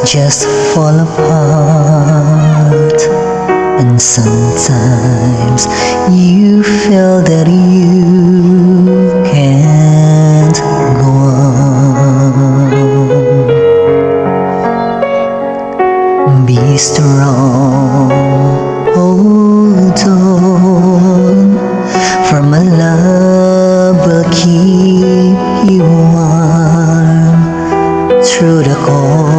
just fall apart. And sometimes you feel that you can't go on. Be strong, hold on, for my love will keep you warm through the coldest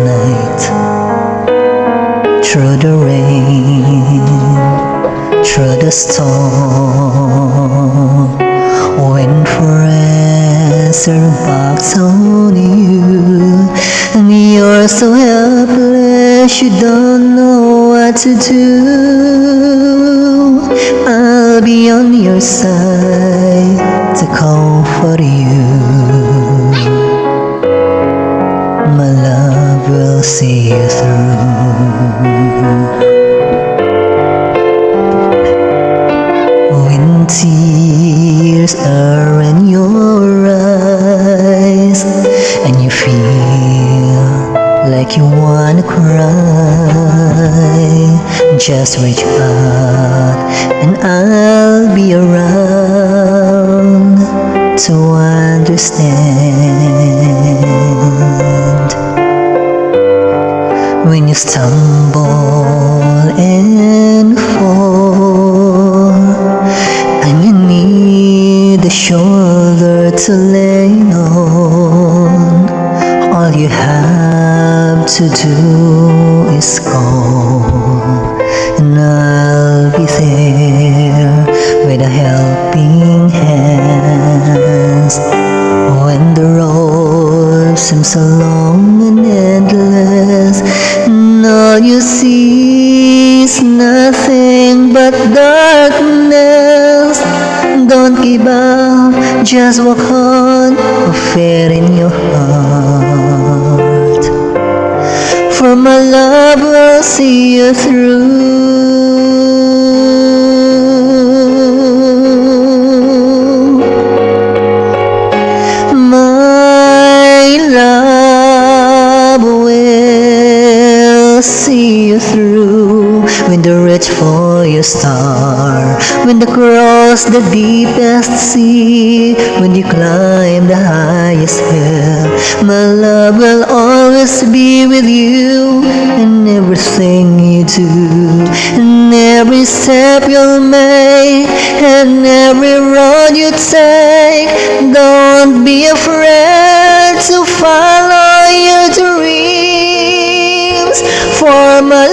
night, through the rain, through the storm. When friends are back on you and you're so helpless, you don't know what to do, I'll be on your side to comfort you. My love will see you through. When tears are in your eyes and you feel like you wanna cry, just reach out and I'll be around to understand. When you stumble and fall and you need a shoulder to lean on, all you have to do is call, and I'll be there with a helping hands. When the road seems so long and endless, and all you see is nothing but darkness, don't give up, just walk on with fear in your heart, for my love will see you through. My love will see you through. When you reach for your star, when you cross the deepest sea, when you climb the highest hill, my love will always be with you in everything you do, in every step you'll make, and every road you take. Don't be afraid to follow your dreams, for my